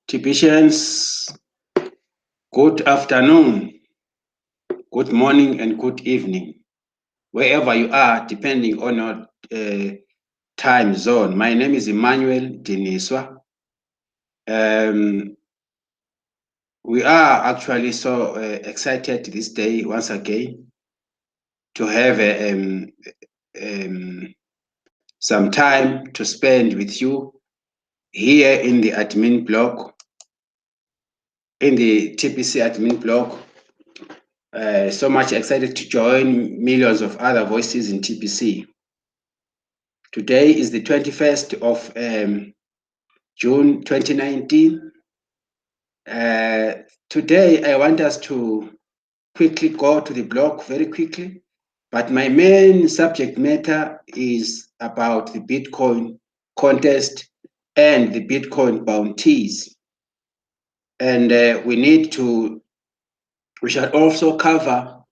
Typicians, good afternoon, good morning, and good evening, wherever you are, depending on your time zone. My name is Emmanuel Diniswa. We are actually so excited this day once again to have some time to spend with you here in the admin block, in the TPC admin block. So much excited to join millions of other voices in TPC. Today is the 21st of June 2019. Today I want us to quickly go to the block very quickly, but my main subject matter is about the Bitcoin contest and the Bitcoin bounties. And we shall also cover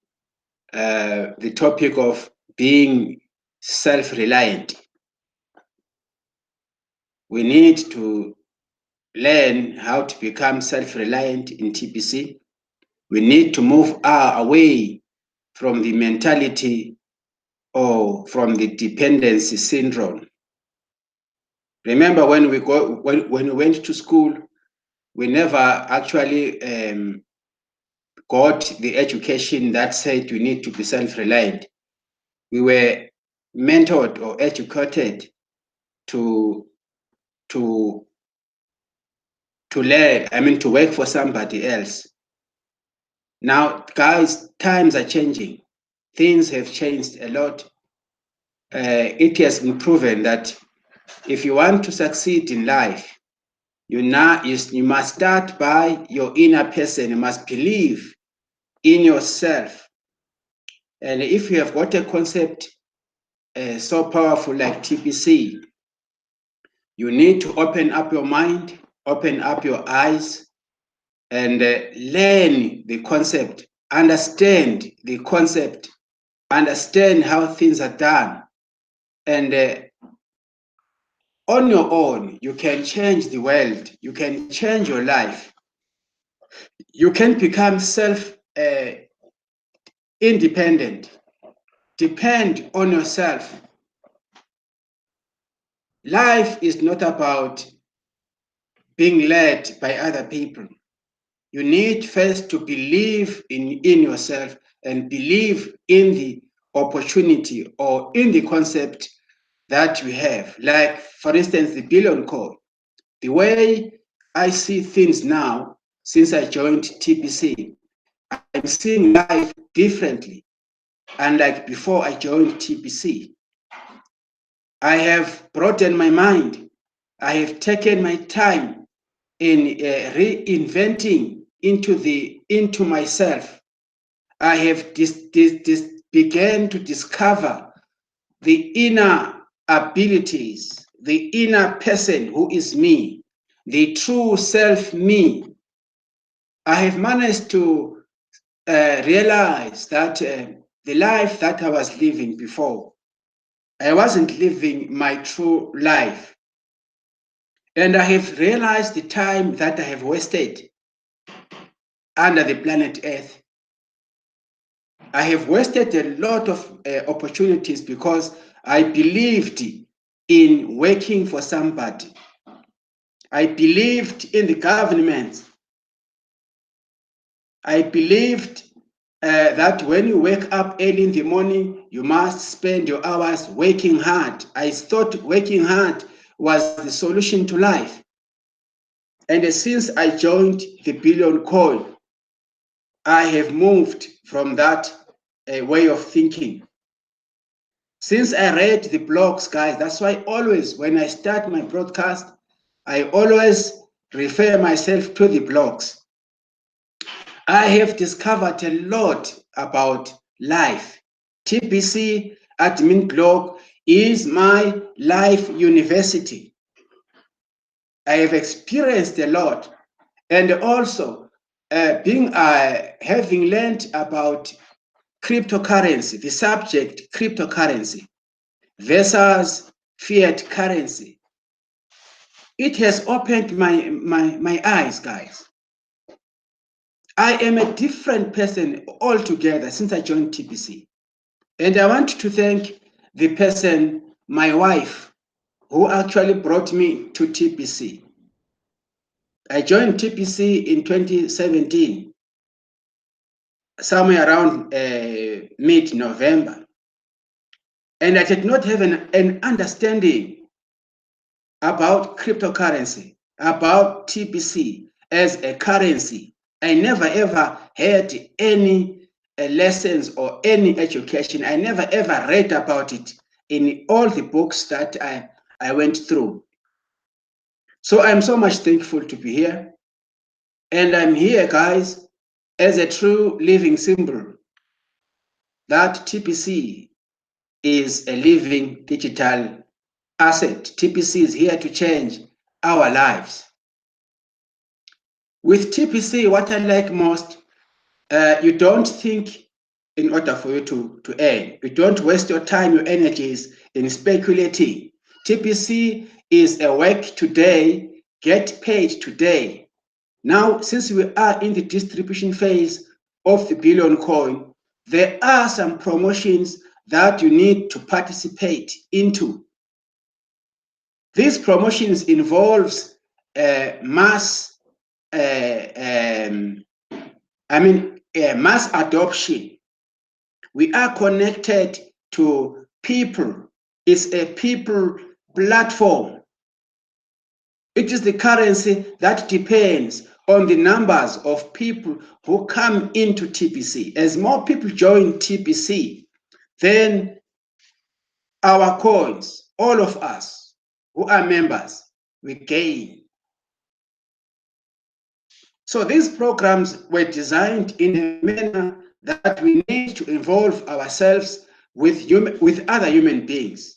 the topic of being self-reliant. We need to learn how to become self-reliant in TPC. We need to move away from the mentality or from the dependency syndrome. Remember, when we went to school, we never actually got the education that said we need to be self-reliant. We were mentored or educated to learn, to work for somebody else. Now, guys, times are changing. Things have changed a lot. It has been proven that if you want to succeed in life, you must start by your inner person. You must believe in yourself. And if you have got a concept so powerful like TPC, you need to open up your mind, open up your eyes, and learn the concept, understand the concept, understand how things are done. And on your own, you can change the world. You can change your life. You can become self-independent. Depend on yourself. Life is not about being led by other people. You need first to believe in yourself and believe in the opportunity or in the concept that you have. Like, for instance, the billion code. The way I see things now, since I joined TPC, I'm seeing life differently. Unlike before I joined TPC, I have broadened my mind. I have taken my time in reinventing into myself. I have began to discover the inner abilities, the inner person who is me, the true self me. I have managed to realize that the life that I was living before, I wasn't living my true life. And I have realized the time that I have wasted under the planet Earth. I have wasted a lot of opportunities because I believed in working for somebody. I believed in the government. I believed that when you wake up early in the morning, you must spend your hours working hard. I thought working hard was the solution to life. And since I joined the Billion Coin, I have moved from that way of thinking. Since I read the blogs, guys, that's why always when I start my broadcast, I always refer myself to the blogs. I have discovered a lot about life. TPC admin blog is my life university. I have experienced a lot, and also having learned about cryptocurrency, the subject cryptocurrency versus fiat currency. It has opened my eyes, guys. I am a different person altogether since I joined TPC. And I want to thank the person, my wife, who actually brought me to TPC. I joined TPC in 2017, somewhere around mid-November. And I did not have an understanding about cryptocurrency, about TPC as a currency. I never ever had any lessons or any education. I never ever read about it in all the books that I went through. So I'm so much thankful to be here. And I'm here, guys, as a true living symbol that TPC is a living digital asset. TPC is here to change our lives. With TPC, what I like most, you don't think in order for you to earn. You don't waste your time, your energies in speculating. TPC is a work today, get paid today. Now, since we are in the distribution phase of the Billion Coin, there are some promotions that you need to participate into. These promotions involves mass mass adoption. We are connected to people. It's a people platform. It is the currency that depends on the numbers of people who come into TPC. As more people join TPC, then our coins, all of us who are members, we gain. So these programs were designed in a manner that we need to involve ourselves with other human beings.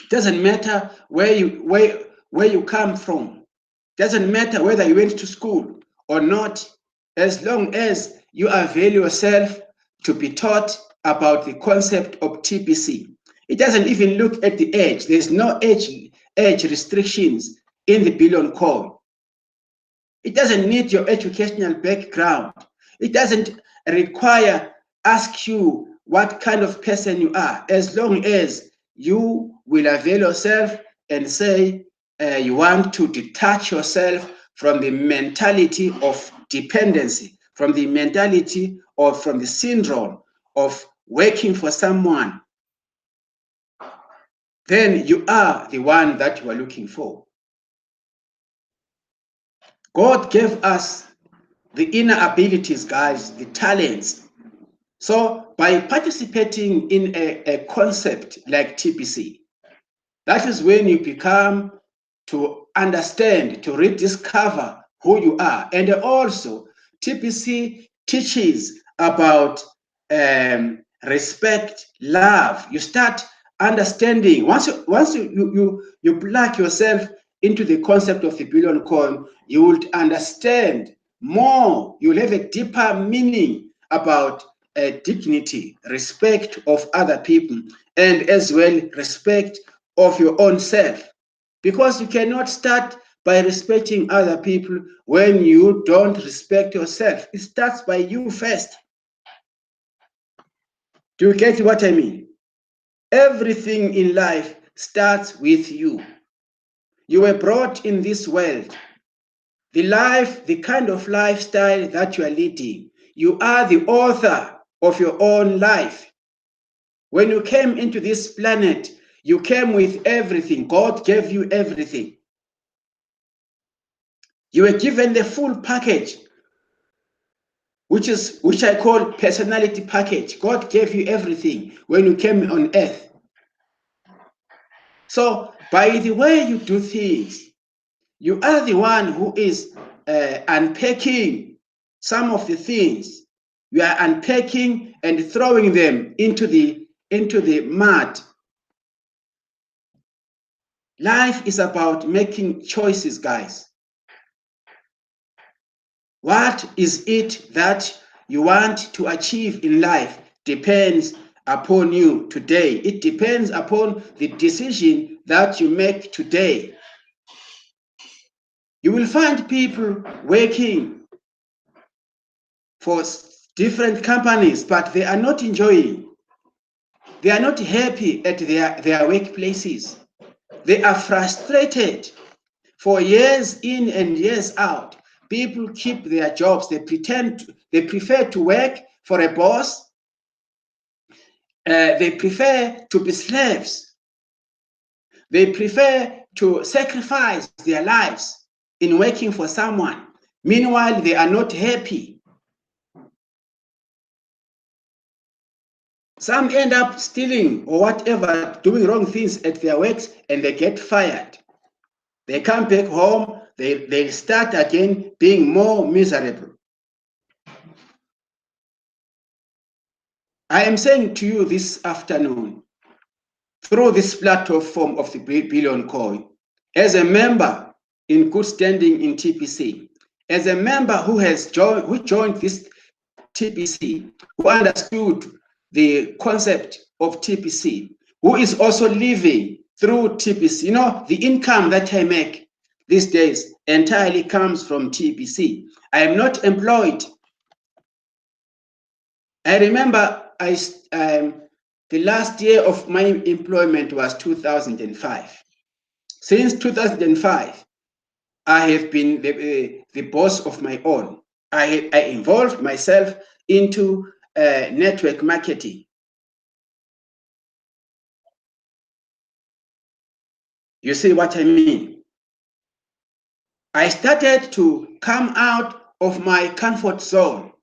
It doesn't matter where you come from. It doesn't matter whether you went to school or not, as long as you avail yourself to be taught about the concept of TPC. It doesn't even look at the age. There's no age restrictions in the Billion Coin. It doesn't need your educational background. It doesn't ask you what kind of person you are, as long as you will avail yourself and say you want to detach yourself from the mentality of dependency, from the mentality or from the syndrome of working for someone. Then you are the one that you are looking for. God gave us the inner abilities, guys, the talents. So by participating in a concept like TPC, that is when you become to understand, to rediscover who you are. And also, TPC teaches about respect, love. You start understanding. Once you plug yourself into the concept of the Billion Coin, you will understand more. You'll have a deeper meaning about dignity, respect of other people, and as well respect of your own self. Because you cannot start by respecting other people when you don't respect yourself. It starts by you first. Do you get what I mean? Everything in life starts with you. You were brought in this world. The kind of lifestyle that you are leading, you are the author of your own life. When you came into this planet, you came with everything. God gave you everything. You were given the full package, which I call personality package. God gave you everything when you came on earth. So by the way you do things, you are the one who is unpacking some of the things. You are unpacking and throwing them into the mud. Life is about making choices, guys. What is it that you want to achieve in life depends upon you today. It depends upon the decision that you make today. You will find people working for different companies, but they are not enjoying. They are not happy at their workplaces. They are frustrated. For years in and years out, people keep their jobs. They prefer to work for a boss. They prefer to be slaves. They prefer to sacrifice their lives in working for someone. Meanwhile, they are not happy. Some end up stealing or whatever, doing wrong things at their works, and they get fired. They come back home, they start again being more miserable. I am saying to you this afternoon, through this platform of the Billion Coin, as a member in good standing in TPC, as a member who joined this TPC, who understood the concept of TPC, who is also living through TPC. You know, the income that I make these days entirely comes from TPC. I am not employed. I remember the last year of my employment was 2005. Since 2005, I have been the boss of my own. I involved myself into network marketing. You see what I mean? I started to come out of my comfort zone.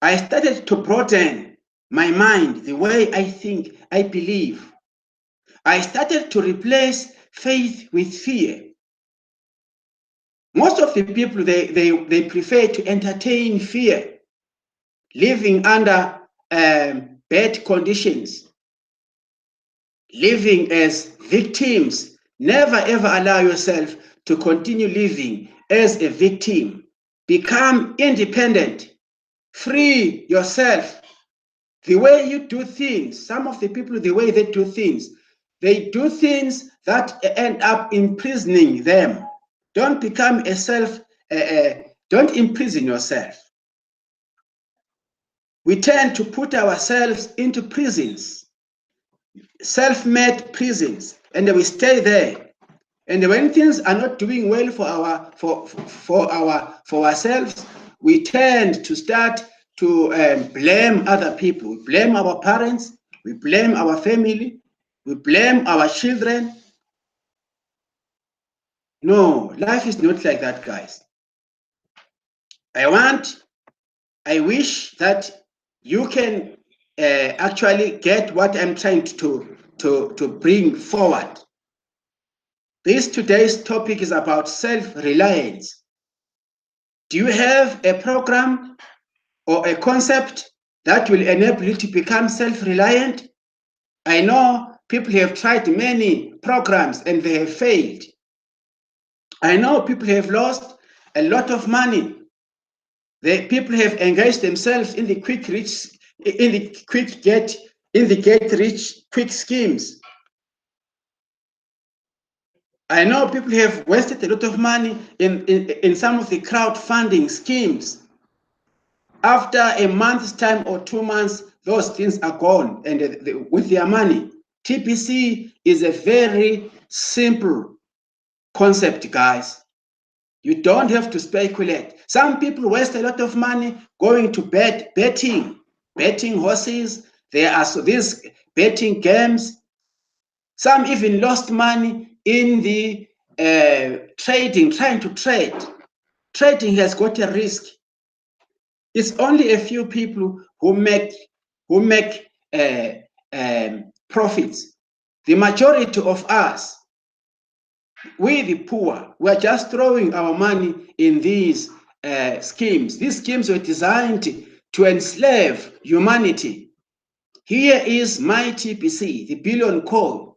I started to broaden my mind, the way I think, I believe. I started to replace faith with fear. Most of the people, they prefer to entertain fear, living under bad conditions, living as victims. Never ever allow yourself to continue living as a victim. Become independent. Free yourself. The way you do things, some of the people, the way they do things that end up imprisoning them. Don't become don't imprison yourself. We tend to put ourselves into prisons, self-made prisons, and we stay there. And when things are not doing well for ourselves, we tend to start to blame other people. We blame our parents, we blame our family, we blame our children. No, life is not like that, guys. I wish that you can actually get what I'm trying to bring forward. Today's topic is about self-reliance. Do you have a program or a concept that will enable you to become self-reliant? I know people have tried many programs and they have failed. I know people have lost a lot of money. People have engaged themselves in the get rich quick schemes. I know people have wasted a lot of money in some of the crowdfunding schemes. After a month's time or 2 months, those things are gone, and with their money. TPC is a very simple concept, guys. You don't have to speculate. Some people waste a lot of money going to betting horses. There are these betting games. Some even lost money in the trading, trying to trade. Trading has got a risk. It's only a few people who make profits. The majority of us, we the poor, we are just throwing our money in these schemes. These schemes were designed to enslave humanity. Here is my TPC, the Billion Coin.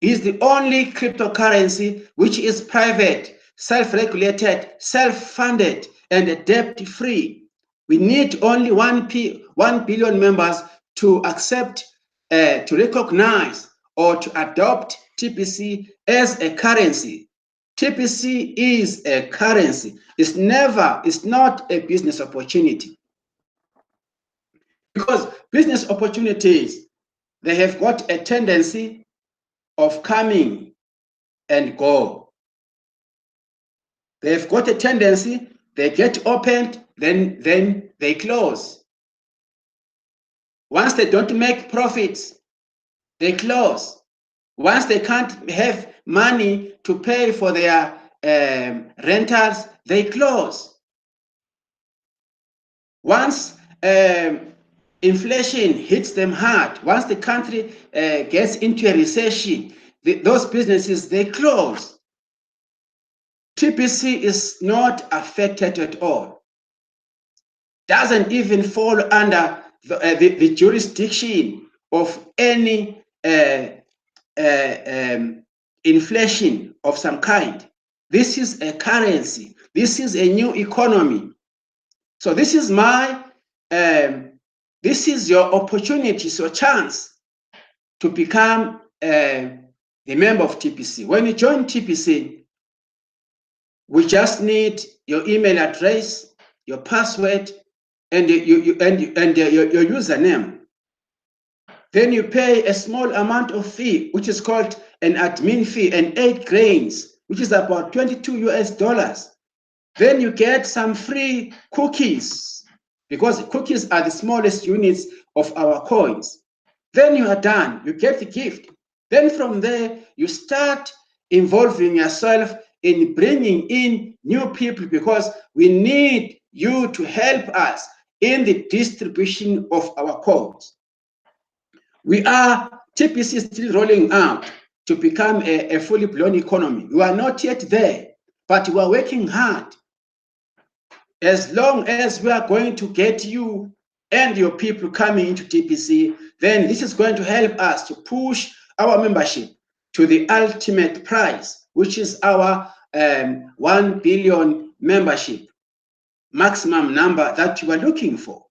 Is the only cryptocurrency which is private, self-regulated, self-funded, and debt-free. We need only 1 billion members to accept, to recognize, or to adopt TPC as a currency. TPC is a currency. It's not a business opportunity. Because business opportunities, they have got a tendency of coming and go. They've got a tendency, they get opened, then they close. Once they don't make profits, they close. Once they can't have money to pay for their rentals, they close. Once inflation hits them hard, once the country gets into a recession, those businesses, they close. TPC is not affected at all. Doesn't even fall under the jurisdiction of any inflation of some kind. This is a currency. This is a new economy. So this is this is your opportunity, your chance to become a member of TPC. When you join TPC, we just need your email address, your password, and your username. Then you pay a small amount of fee, which is called an admin fee, and 8 grains, which is about $22 US. Then you get some free cookies, because cookies are the smallest units of our coins. Then you are done, you get the gift. Then from there, you start involving yourself in bringing in new people, because we need you to help us in the distribution of our coins. TPC is still rolling out to become a fully blown economy. We are not yet there, but we are working hard. As long as we are going to get you and your people coming into TPC, then this is going to help us to push our membership to the ultimate prize, which is our 1 billion membership maximum number that you are looking for.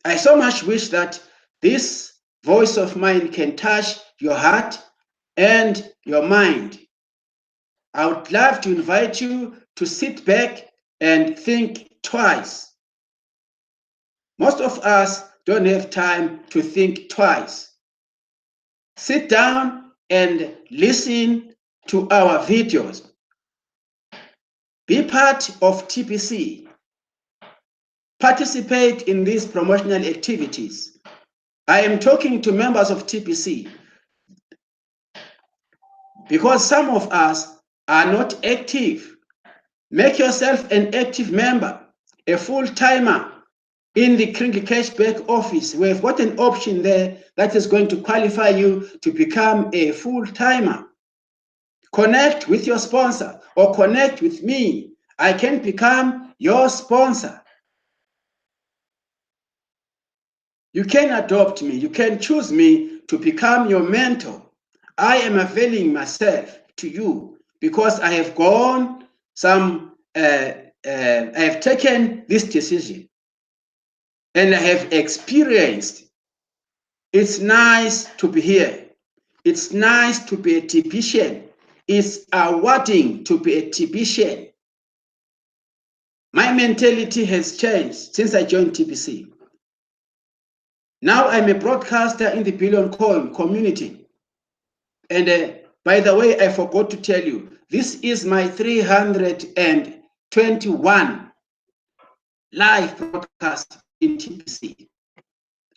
I so much wish that this voice of mine can touch your heart and your mind. I would love to invite you to sit back and think twice. Most of us don't have time to think twice. Sit down and listen to our videos. Be part of TPC. Participate in these promotional activities. I am talking to members of TPC because some of us are not active. Make yourself an active member, a full-timer in the Kringle Cashback office. We've got an option there that is going to qualify you to become a full-timer. Connect with your sponsor or connect with me. I can become your sponsor. You can adopt me. You can choose me to become your mentor. I am availing myself to you because I have gone I have taken this decision and I have experienced. It's nice to be here. It's nice to be a TPCian. It's awarding to be a TPCian. My mentality has changed since I joined TPC. Now I'm a broadcaster in the Billion Coin community. And by the way, I forgot to tell you, this is my 321 live broadcast in TPC.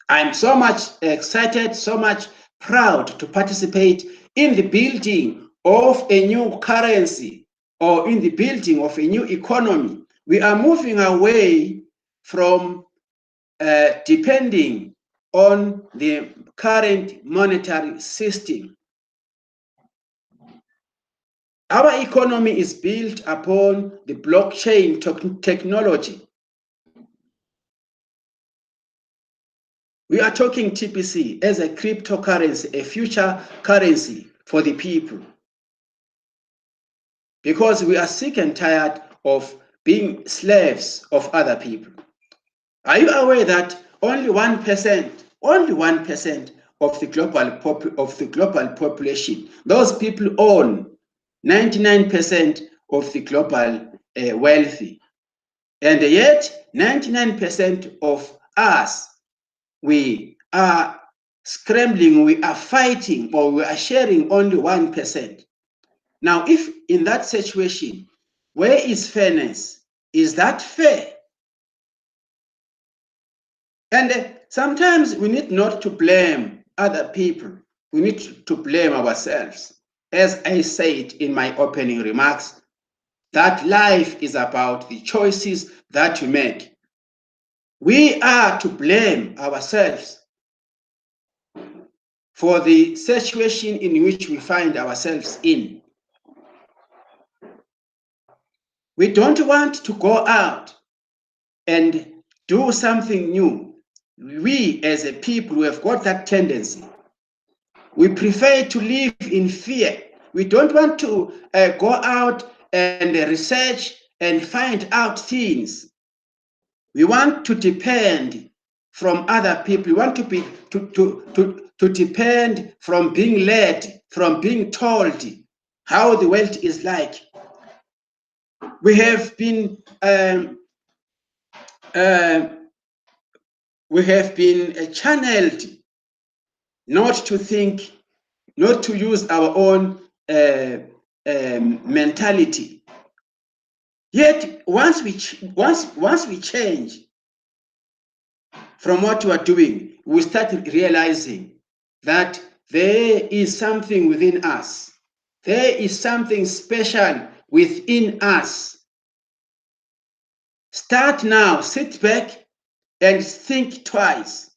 I'm so much excited, so much proud to participate in the building of a new currency or in the building of a new economy. We are moving away from depending on the current monetary system. Our economy is built upon the blockchain technology. We are talking TPC as a cryptocurrency, a future currency for the people. Because we are sick and tired of being slaves of other people. Are you aware that only 1%, only 1% of the global population. Those people own 99% of the global wealthy. And yet, 99% of us, we are scrambling, we are fighting, or we are sharing only 1%. Now, if in that situation, where is fairness? Is that fair? And sometimes we need not to blame other people. We need to blame ourselves. As I said in my opening remarks, that life is about the choices that we make. We are to blame ourselves for the situation in which we find ourselves in. We don't want to go out and do something new. We as a people, we have got that tendency. We prefer to live in fear. We don't want to go out and research and find out things. We want to depend from other people. We want to depend from being led, from being told how the world is like. We have been channeled not to think, not to use our own mentality. Yet once we change from what we are doing, we start realizing that there is something within us. There is something special within us. Start now, sit back and think twice.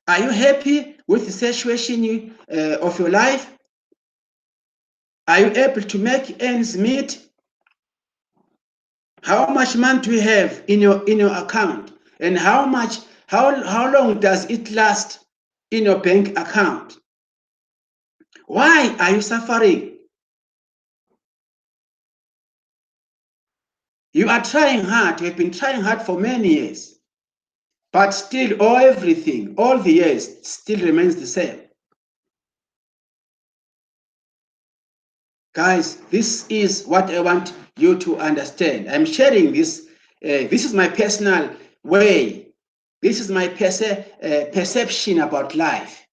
Are you happy with the situation of your life? Are you able to make ends meet? How much money do you have in your account? And how long does it last in your bank account? Why are you suffering? You are trying hard. You have been trying hard for many years. But still, everything, all the years, still remains the same. Guys, this is what I want you to understand. I'm sharing this. This is my personal way. This is my perception about life.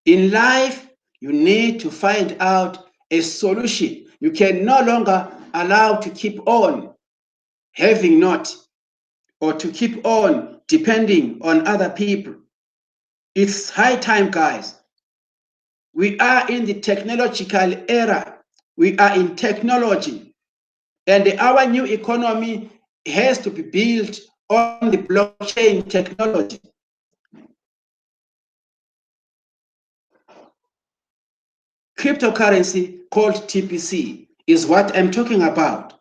In life, you need to find out a solution. You can no longer allow to keep on having not, or to keep on depending on other people. It's high time, guys. We are in the technological era. We are in technology. And our new economy has to be built on the blockchain technology. Cryptocurrency called TPC is what I'm talking about.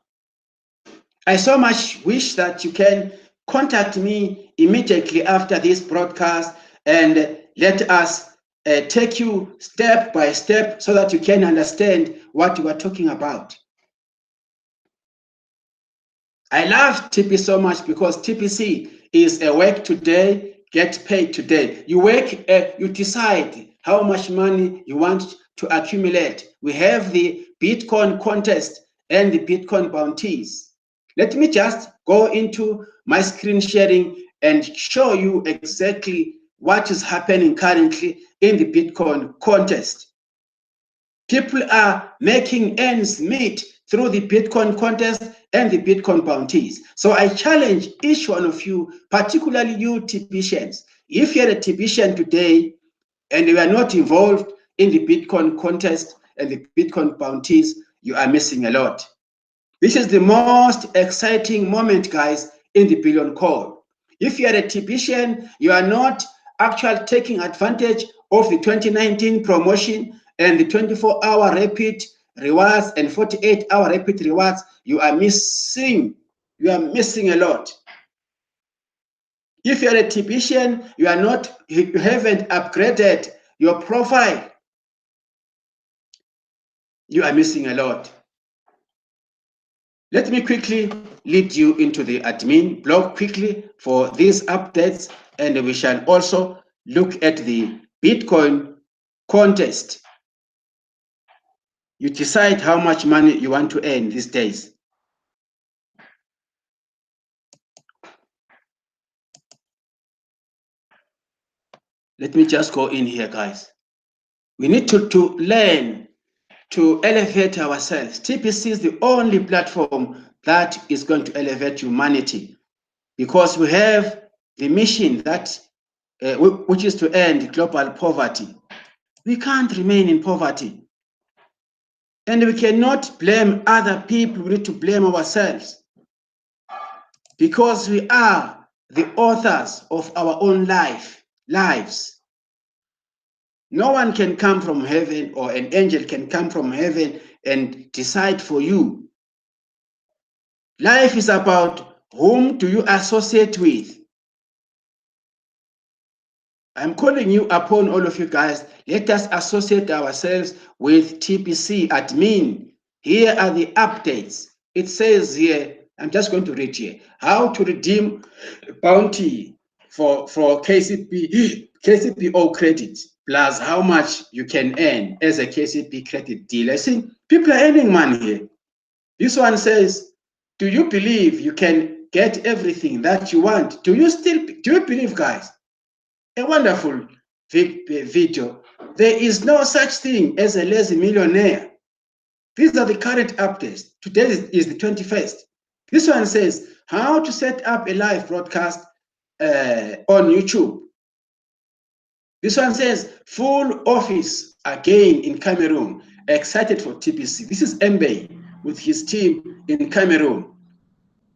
I so much wish that you can contact me immediately after this broadcast and let us take you step by step so that you can understand what we are talking about. I love TP so much because TPC is a work today, get paid today. You work, you decide how much money you want to accumulate. We have the Bitcoin contest and the Bitcoin bounties. Let me just go into my screen sharing and show you exactly what is happening currently in the Bitcoin contest. People are making ends meet through the Bitcoin contest and the Bitcoin bounties. So I challenge each one of you, particularly you TPCians, if you're a TPCian today and you are not involved in the Bitcoin contest and the Bitcoin bounties, you are missing a lot. This is the most exciting moment, guys, in the Billion Call. If you are a TPCian, you are not actually taking advantage of the 2019 promotion and the 24-hour rapid rewards and 48-hour rapid rewards, you are missing. You are missing a lot. If you're a TPCian, you haven't upgraded your profile, you are missing a lot. Let me quickly lead you into the admin blog quickly for these updates, and we shall also look at the Bitcoin contest. You decide how much money you want to earn these days. Let me just go in here, guys. We need to learn to elevate ourselves. TPC is the only platform that is going to elevate humanity, because we have the mission that which is to end global poverty. We can't remain in poverty. And we cannot blame other people. We need to blame ourselves, because we are the authors of our own lives. No one can come from heaven, or an angel can come from heaven and decide for you. Life is about whom do you associate with. I'm calling you upon all of you guys. Let us associate ourselves with TPC admin. Here are the updates. It says here, I'm just going to read here, how to redeem bounty for KCPO credit, plus how much you can earn as a KCP credit dealer. See, people are earning money here. This one says, do you believe you can get everything that you want? Do you believe, guys? A wonderful video. There is no such thing as a lazy millionaire. These are the current updates. Today is the 21st. This one says how to set up a live broadcast on YouTube. This one says full office again in Cameroon. Excited for TPC. This is Mbe with his team in Cameroon.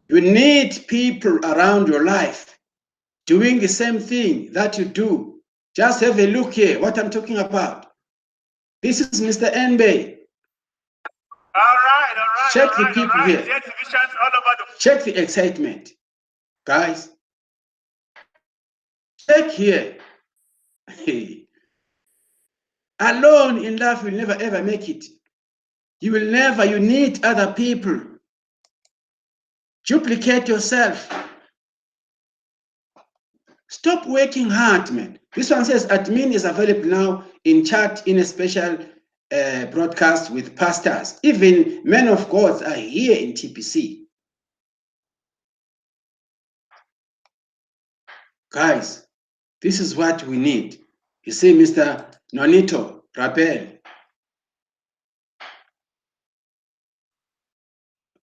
You need people around your life doing the same thing that you do. Just have a look here, what I'm talking about. This is Mr. Nbe. All right. Check the people here. Check the excitement. Guys, check here. Alone in life, you'll never ever make it. You need other people. Duplicate yourself. Stop working hard, man. This one says admin is available now in chat in a special broadcast with pastors. Even men of God are here in TPC. Guys, this is what we need. You see, Mr. Nonito Rapel.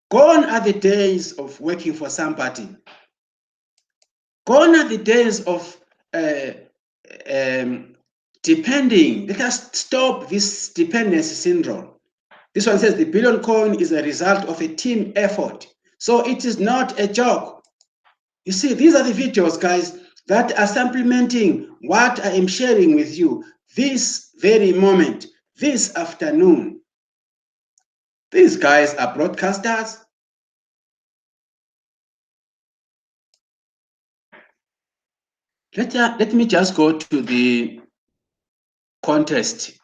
Gone are the days of working for somebody. Gone are the days of depending. Let us stop this dependency syndrome. This one says the billion coin is a result of a team effort. So it is not a joke. You see, these are the videos, guys, that are supplementing what I am sharing with you this very moment, this afternoon. These guys are broadcasters. Let me just go to the contest.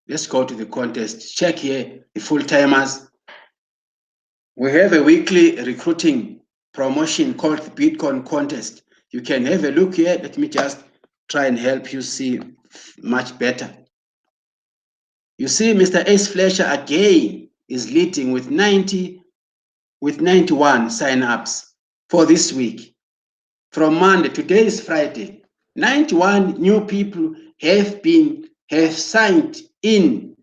Let's go to the contest. Check here the full-timers. We have a weekly recruiting promotion called the Bitcoin contest. You can have a look here. Let me just try and help you see much better. You see, Mr. Ace Fletcher again is leading with 91 sign-ups for this week. From Monday, today is Friday. 91 new people have signed in.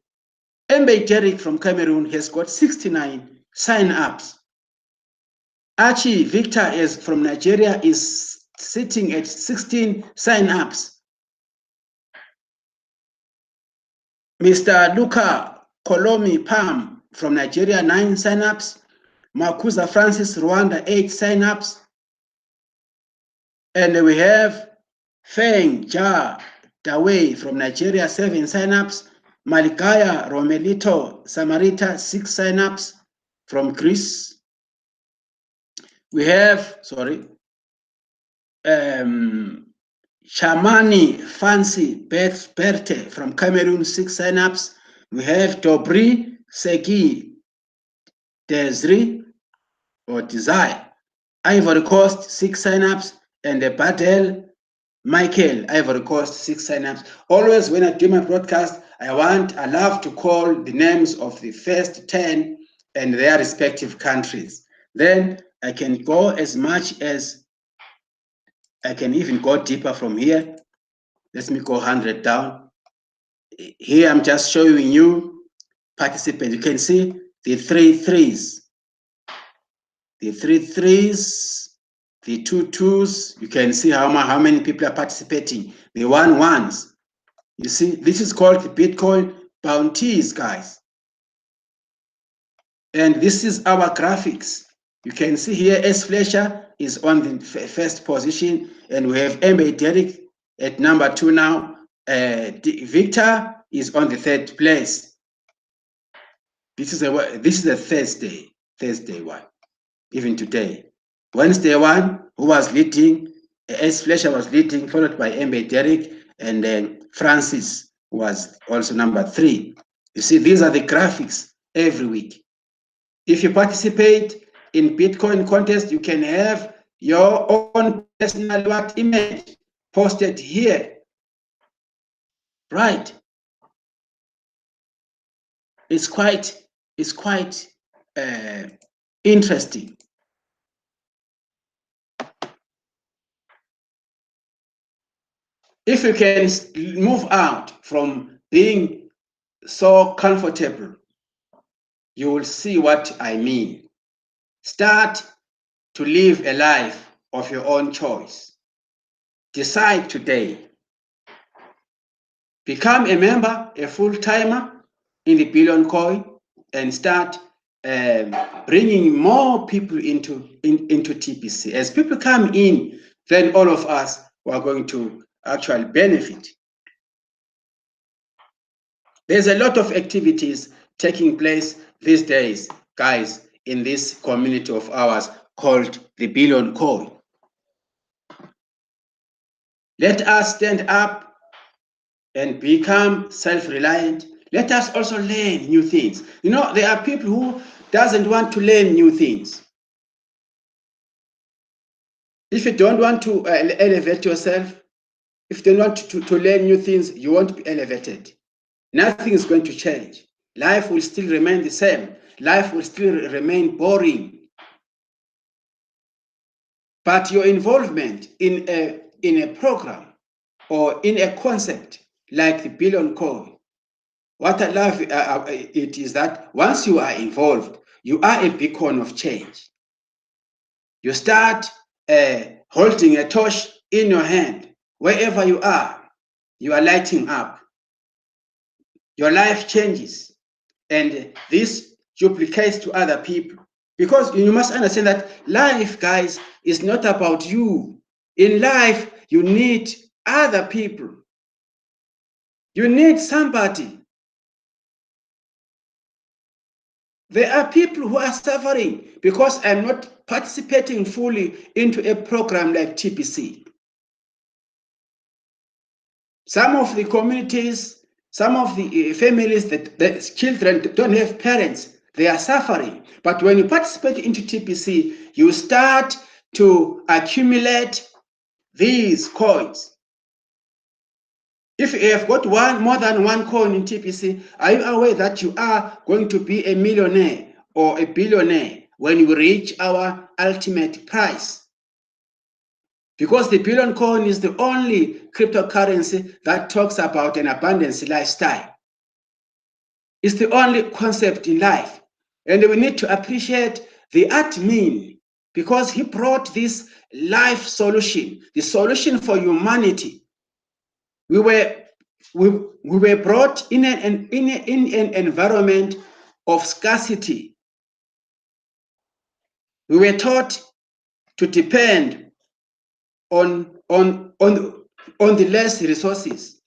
Mbe Derek from Cameroon has got 69 sign-ups. Archie Victor from Nigeria is sitting at 16 sign-ups. Mr. Luca Kolomi Pam from Nigeria, 9 sign-ups. Makuza Francis, Rwanda, 8 sign-ups. And we have Feng Ja Dawei from Nigeria, 7 sign-ups. Malikaya Romelito Samarita, 6 sign-ups from Greece. We have, Shamani Fancy Berte from Cameroon, 6 sign-ups. We have Dobri Segi Desiree or Desire. Ivory Coast, 6 signups, and the Badel Michael, Ivory Coast, 6 signups. Always when I do my broadcast, I love to call the names of the first 10 and their respective countries. Then I can go as much as, I can even go deeper from here. Let me go 100 down. Here I'm just showing you participants. You can see the 3 threes, the 3 threes, the 2 twos. You can see how many people are participating. The 1 ones. You see, this is called the Bitcoin bounties, guys. And this is our graphics. You can see here S Fletcher is on the first position, and we have MA Derek at number 2 now. Victor is on the 3rd place. This is a Thursday one, even today. Wednesday one, who was leading, S Fletcher was leading, followed by MA Derek, and then Francis was also number 3. You see, these are the graphics every week. If you participate in Bitcoin contest, you can have your own personal image posted here. Right. It's quite interesting. If you can move out from being so comfortable, you will see what I mean. Start to live a life of your own choice. Decide today. Become a member, a full-timer in the Billion Coin, and start bringing more people into TPC. As people come in, then all of us are going to actually benefit. There's a lot of activities taking place these days, guys, in this community of ours called the Billion Coin. Let us stand up and become self-reliant. Let us also learn new things. You know, there are people who doesn't want to learn new things. If you don't want to elevate yourself, if you don't want to learn new things, you won't be elevated. Nothing is going to change. Life will still remain the same. Life will still remain boring. But your involvement in a program or in a concept like the Billion Coin, what I love it is that once you are involved, you are a beacon of change. You start holding a torch in your hand. Wherever you are lighting up. Your life changes. And this duplicates to other people. Because you must understand that life, guys, is not about you. In life, you need other people. You need somebody. There are people who are suffering because I'm not participating fully into a program like TPC. Some of the communities, some of the families that the children don't have parents, they are suffering. But when you participate into TPC, you start to accumulate these coins. If you have got more than one coin in TPC, are you aware that you are going to be a millionaire or a billionaire when you reach our ultimate price? Because the Billion Coin is the only cryptocurrency that talks about an abundance lifestyle. It's the only concept in life. And we need to appreciate the admin because he brought this life solution, the solution for humanity. We were brought in an environment of scarcity. We were taught to depend on the less resources.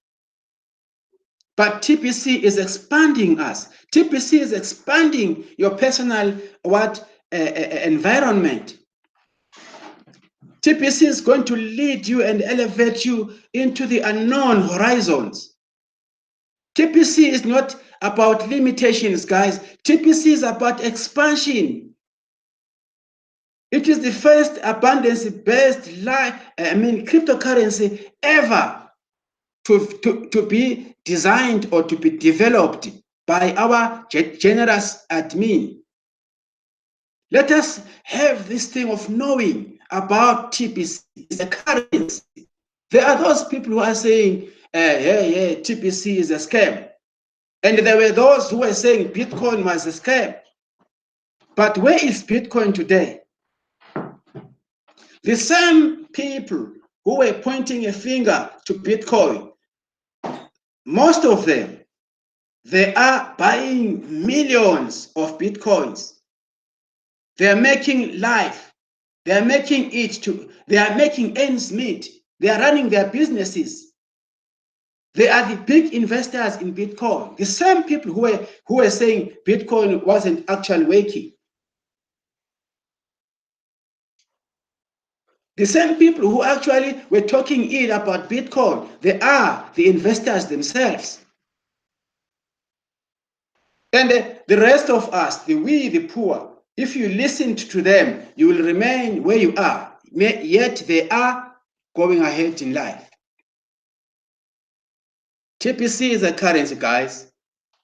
But TPC is expanding us. TPC is expanding your personal environment. TPC is going to lead you and elevate you into the unknown horizons. TPC is not about limitations, guys. TPC is about expansion. It is the first abundance-based cryptocurrency ever to be designed or to be developed by our generous admin. Let us have this thing of knowing about TPC is a currency. There are those people who are saying, yeah, TPC is a scam. And there were those who were saying Bitcoin was a scam. But where is Bitcoin today? The same people who were pointing a finger to Bitcoin, most of them, they are buying millions of Bitcoins. They are making life. They are making they are making ends meet. They are running their businesses. They are the big investors in Bitcoin. The same people who were saying Bitcoin wasn't actually working. The same people who actually were talking ill about Bitcoin, they are the investors themselves. And the rest of us, we, the poor, if you listened to them, you will remain where you are. Yet they are going ahead in life. TPC is a currency, guys.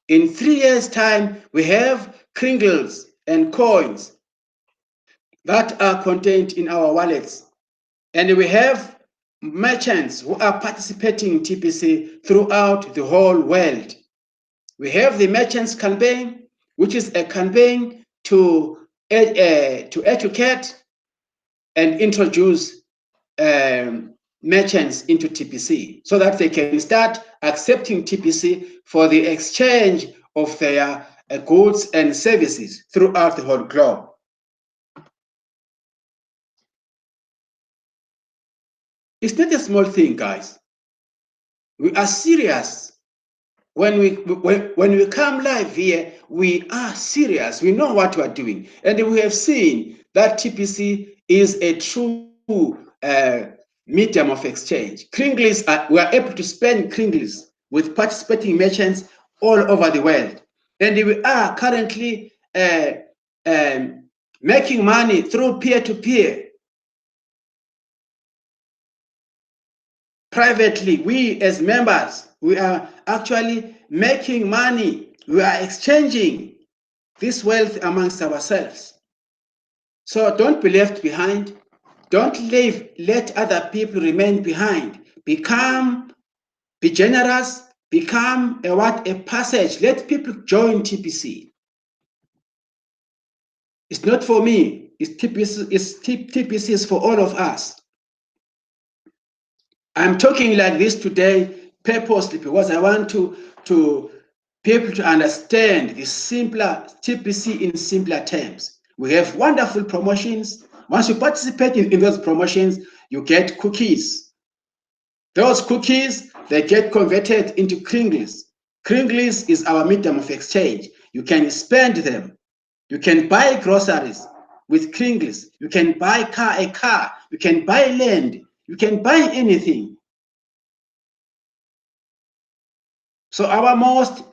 In 3 years' time, we have kringles and coins that are contained in our wallets. And we have merchants who are participating in TPC throughout the whole world. We have the Merchants Campaign, which is a campaign to educate and introduce merchants into TPC so that they can start accepting TPC for the exchange of their goods and services throughout the whole globe. It's not a small thing, guys. We are serious. When we come live here, we are serious. We know what we are doing. And we have seen that TPC is a true medium of exchange. Kringles, we are able to spend Kringles with participating merchants all over the world. And we are currently making money through peer-to-peer. Privately, we as members, we are actually making money. We are exchanging this wealth amongst ourselves. So don't be left behind. Don't let other people remain behind. Be generous, become a passage. Let people join TPC. It's not for me. TPC is for all of us. I'm talking like this today purposely because I want to people to understand the simpler TPC in simpler terms. We have wonderful promotions. Once you participate in those promotions, you get cookies. Those cookies, they get converted into Kringles. Kringles is our medium of exchange. You can spend them. You can buy groceries with Kringles. You can buy a car. You can buy land. You can buy anything. So our most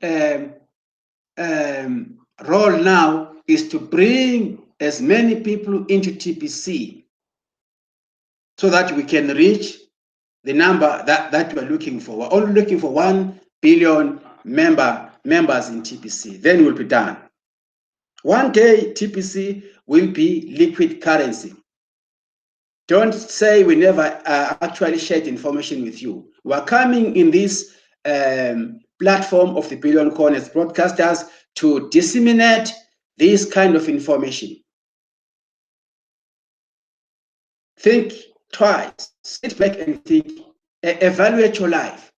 role now is to bring as many people into TPC so that we can reach the number that we're looking for. We're only looking for 1 billion members in TPC. Then we'll be done. One day, TPC will be liquid currency. Don't say we never actually shared information with you. We are coming in this platform of the Billion Corners broadcasters to disseminate this kind of information. Think twice, sit back and think, evaluate your life.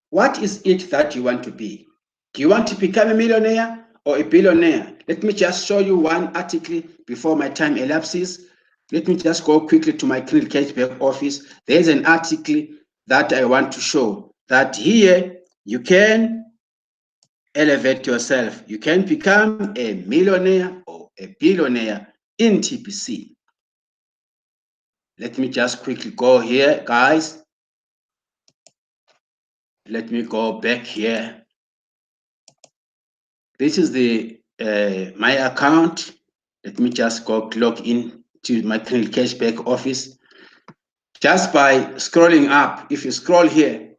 What is it that you want to be? Do you want to become a millionaire or a billionaire? Let me just show you one article before my time elapses. Let me just go quickly to my Krill Cashback office. There's an article that I want to show that here you can elevate yourself. You can become a millionaire or a billionaire in TPC. Let me just quickly go here, guys. Let me go back here. This is the my account. Let me just go log in to my Criminal Cashback office. Just by scrolling up, if you scroll here,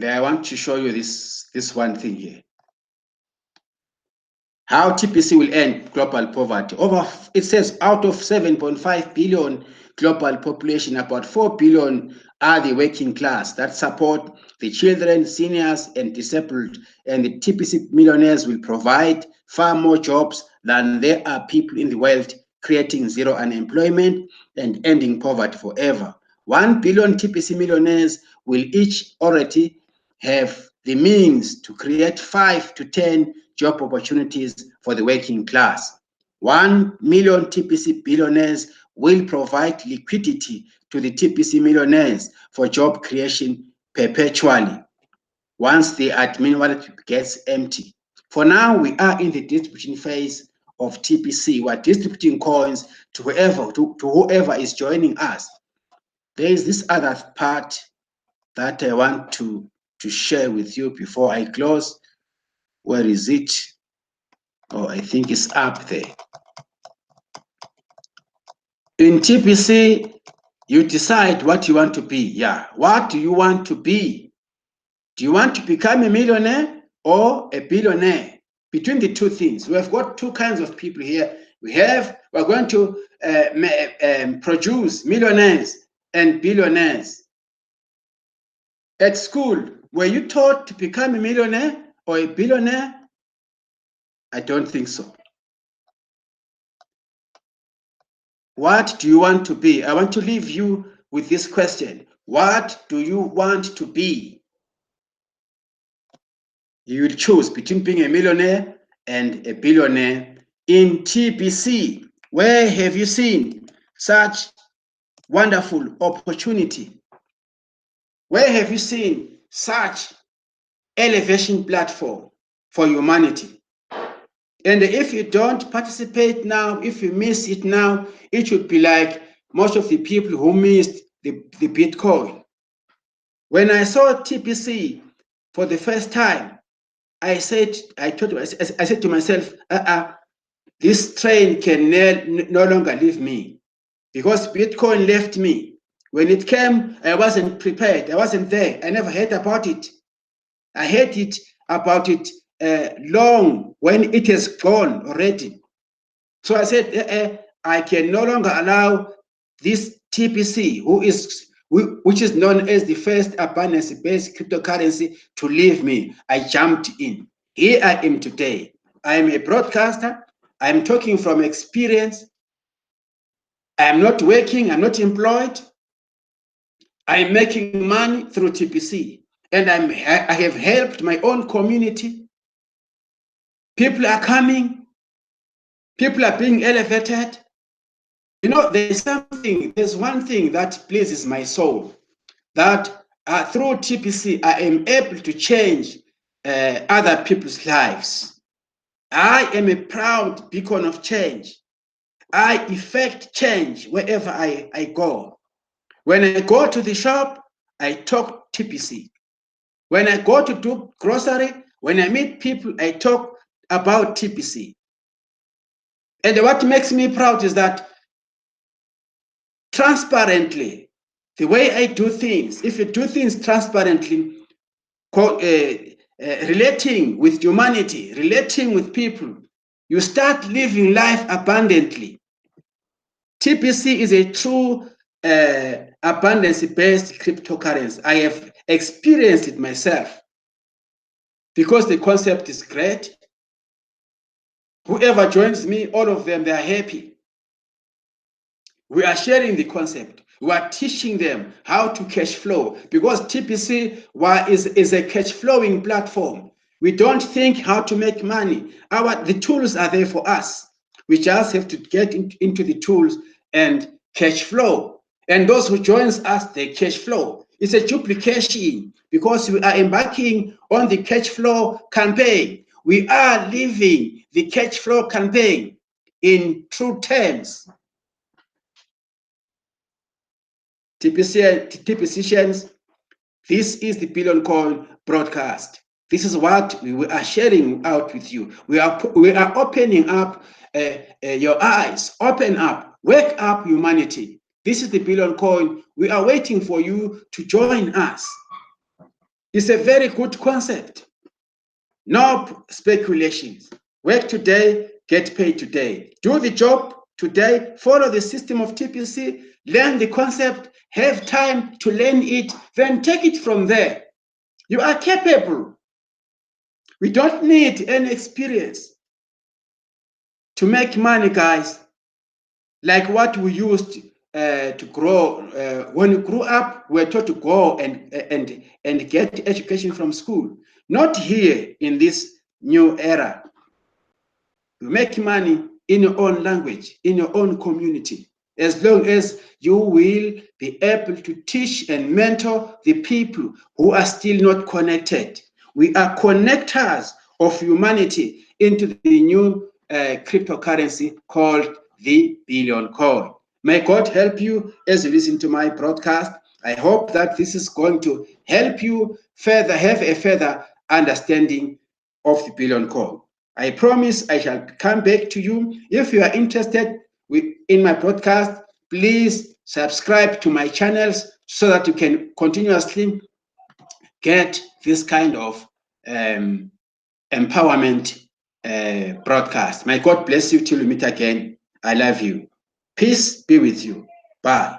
I want to show you this one thing here. How TPC will end global poverty. It says out of 7.5 billion global population, about 4 billion are the working class that support the children, seniors, and disabled. And the TPC millionaires will provide far more jobs than there are people in the world, creating zero unemployment and ending poverty forever. 1 billion TPC millionaires will each already have the means to create 5 to 10 job opportunities for the working class. 1 million TPC billionaires will provide liquidity to the TPC millionaires for job creation perpetually once the admin wallet gets empty. For now, we are in the distribution phase of TPC. We're distributing coins to whoever is joining us. There is this other part that I want to share with you before I close. Where is it? Oh, I think it's up there. In TPC, you decide what you want to be. Yeah, what do you want to be? Do you want to become a millionaire or a billionaire? Between the two things, we have got two kinds of people here. We're going to produce millionaires and billionaires. At school, were you taught to become a millionaire or a billionaire? I don't think so. What do you want to be? I want to leave you with this question. What do you want to be? You will choose between being a millionaire and a billionaire in TPC. Where have you seen such wonderful opportunity? Where have you seen such elevation platform for humanity? And if you don't participate now, if you miss it now, it should be like most of the people who missed the Bitcoin. When I saw TPC for the first time, I said to myself, this train can no longer leave me, because Bitcoin left me. When it came, I wasn't prepared. I wasn't there. I never heard about it. I heard about it long when it has gone already. So I said, I can no longer allow this TPC, which is known as the first abundance-based cryptocurrency, to leave me. I jumped in. Here I am today. I am a broadcaster. I'm talking from experience. I'm not working. I'm not employed. I'm making money through TPC. And I have helped my own community. People are coming. People are being elevated. You know, there's one thing that pleases my soul, that through TPC, I am able to change other people's lives. I am a proud beacon of change. I effect change wherever I go. When I go to the shop, I talk TPC. When I go to do grocery, when I meet people, I talk about TPC. And what makes me proud is that transparently, the way I do things, if you do things transparently, relating with humanity, relating with people, you start living life abundantly. TPC is a true abundance-based cryptocurrency. I have experienced it myself because the concept is great. Whoever joins me, all of them, they are happy. We are sharing the concept. We are teaching them how to cash flow, because TPC is a cash flowing platform. We don't think how to make money. The tools are there for us. We just have to get into the tools and cash flow. And those who joins us, they cash flow. It's a duplication, because we are embarking on the cash flow campaign. We are living the cash flow campaign in true terms. TPCians, this is the Billion Coin broadcast. This is what we are sharing out with you. We are opening up your eyes. Open up. Wake up, humanity. This is the billion coin. We are waiting for you to join us. It's a very good concept. No speculations. Work today, get paid today. Do the job today, follow the system of TPC, learn the concept, have time to learn it, then take it from there. You are capable. We don't need any experience to make money, guys, like what we used to grow. When we grew up, we were taught to go and get education from school. Not here in this new era. You make money in your own language, in your own community, as long as you will be able to teach and mentor the people who are still not connected. We are connectors of humanity into the new cryptocurrency called the billion coin. May God help you as you listen to my broadcast. I hope that this is going to help you further have a further understanding of the billion coin. I promise I shall come back to you. If you are interested in my broadcast, please subscribe to my channels so that you can continuously get this kind of empowerment broadcast. May God bless you till we meet again. I love you. Peace be with you. Bye.